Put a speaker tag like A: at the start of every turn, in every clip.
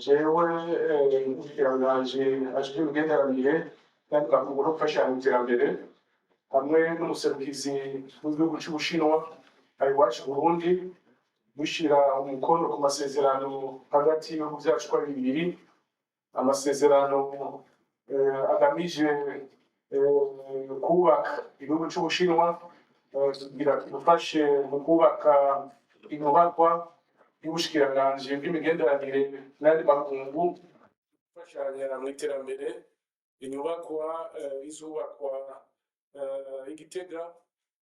A: jewe umushikiranganji ajejwe imigenderanire kandi bavuga no gufashanya mu iterambere hamwe n'umuserukizi w'igihugu c'Ubushinwa ari iwacu i Burundi dushira umukono ku masezerano hagati y'ibihugu vyacu ko ari bibiri, amasezerano agamije kubaka igihugu c'Ubushinwa kugira dufashe mu kubaka inyubakwa y'ubushikiranganji bw'imigenderanire n'ayandi makungu gufashanya mu iterambere. Inyubakwa izubakwa i Gitega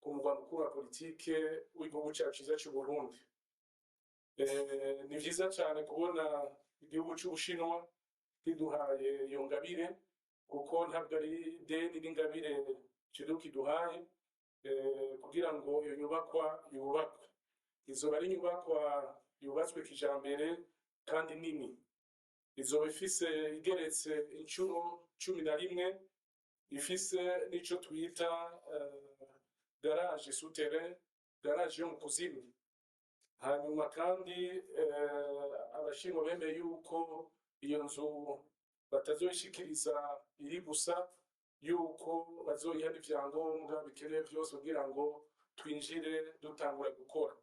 A: ku mugwa mukuru wa politike w'igihugu cacu ciza c'Uburundi. Ni vyiza cane kubona igihugu c'Ubushinwa kiduhaye iyo ngabire, kuko ntabwo ari deni n'ingabire igihugu kiduhaye kugira ngo iyo nyubakwa yubakwe. Izoba ari inyubakwa yubatswe kijambere kandi nini, izoba ifise igeretse incuro 11, ifise n'ico twita garage souterrain, garage yo mu kuzimu. Hanyuma kandi abashinwa bemeye yuko iyo nzu batazoyishikiriza iri gusa, yuko bazoyiha n'ivyangombwa bikenewe vyose kugira ngo twinjire dutangura gukora.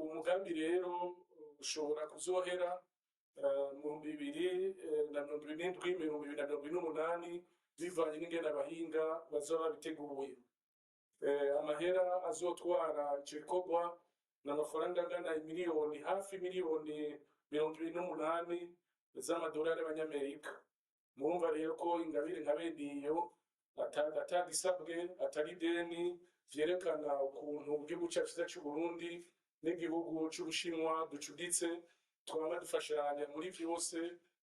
A: Umugambi rero ushobora kuzohera mu 2027-2028 bivanye n'ingene abahinga bazoba babiteguye. Amahera azotwara ico gikorwa n'amafaranga angana imiliyoni hafi miliyoni 28 z'amadolari y'abanyamerika. Murumva rero ko ingabire nka bene iyo atagisabwe, atari deni, vyerekana ukuntu igihugu cacu ciza c'Uburundi n'igihugu c'Ubushinwa ducuditse, twama dufashanya muri vyose,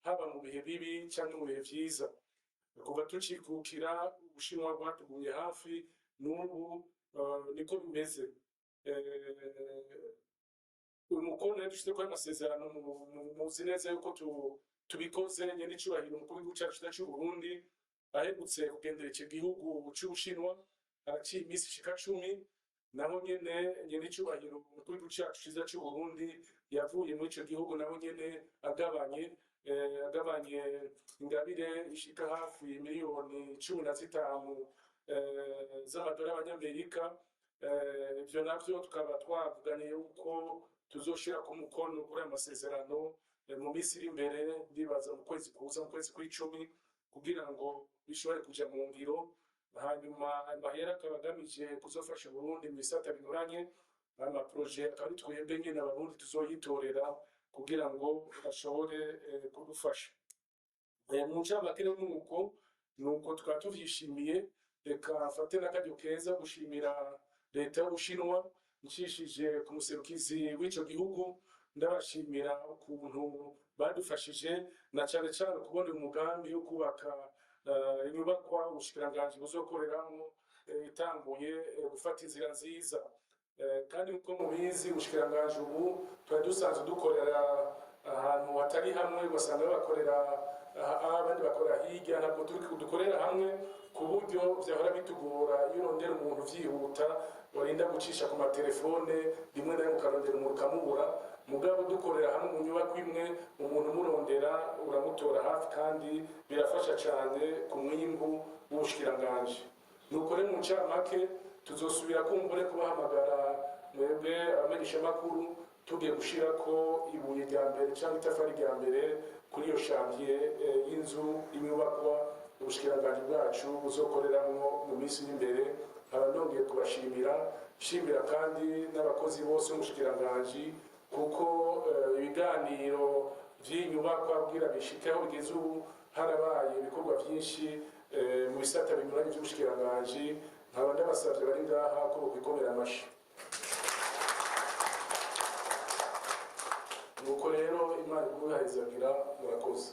A: haba mu bihe bibi canke mu bihe vyiza. Kuva tucikukira Ubushinwa bwatugumye hafi, n'ubu niko bimeze. Umukono rero dushizeko amasezerano muzi neza yuko tubikoze nyen'icubahiro umukuru w'igihugu cacu ciza c'Uburundi aherutse kugendera ico gihugu c'Ubushinwa haraciye imisi ishika 10, naho nyene nyen'icubahiro umukuru w'igihugu cacu ciza c'Uburundi yavuye muri ico gihugu, naho nyene agabanye ingabire ishika hafi miliyoni 15 z'amadolari y'abanyamerika. Ivyo navyo tukaba twavuganye yuko tuzoshira ku mukono kuri aya masezerano mu misi iri imbere, ndibaza mu kwezi kuza, mu kwezi kw'icumi, kugira ngo bishobore kuja mu ngiro. Hanyuma amahera akaba agamije kuzofasha Burundi mu bisata binyuranye, amaproje akaba ari twebwe nyene abarundi tuzoyitorera kugira ngo bashobore kudufasha. Mu ncamake rero nuko tukaba tuvyishimiye. Reka mfate n'akaryo keza gushimira leta y'Ubushinwa ncishije ku muserukizi w'ico gihugu, ndabashimira ukuntu badufashije, na cane cane kubona umugambi wo kubaka inyubakwa ubushikiranganji buzokoreramwo itanguye gufata inzira nziza. Kandi uko mubizi ubushikiranganji ubu twari dusanzwe dukorera ahantu hatari hamwe, ugasanga bakorera abandi bakorera hirya, ntabwo dukorera hamwe, ku buryo vyahora bitugora iyo urondera umuntu vyihuta warinda gucisha ku matelefone, rimwe na rimwe ukarondera umuntu ukamubura. Mugabo dukorera hamwe mu nyubako imwe, umuntu umurondera uramutora hafi, kandi birafasha cane ku mwimbu w'ubushikiranganji. Nuko rero mu ncamake tuzosubira kumbure kubahamagara mwebwe abamenyeshamakuru tugiye gushirako ibuye rya mbere canke itafari rya mbere kuri iyo chantier y'inzu inyubakwa ubushikiranganji bwacu buzokoreramwo mu minsi y'imbere. Nkaba nongeye kubashimira, shimira kandi n'abakozi bose b'umushikiranganji, kuko ibiganiro vy'inyubakwa kugira bishikeho bigeze ubu harabaye ibikorwa vyinshi mu bisata binyuranye vy'ubushikiranganji. Nkaba ndabasavye bari ngaha ko bobikomera amashi. Nuko rero Imana imuhahezagira, murakoze.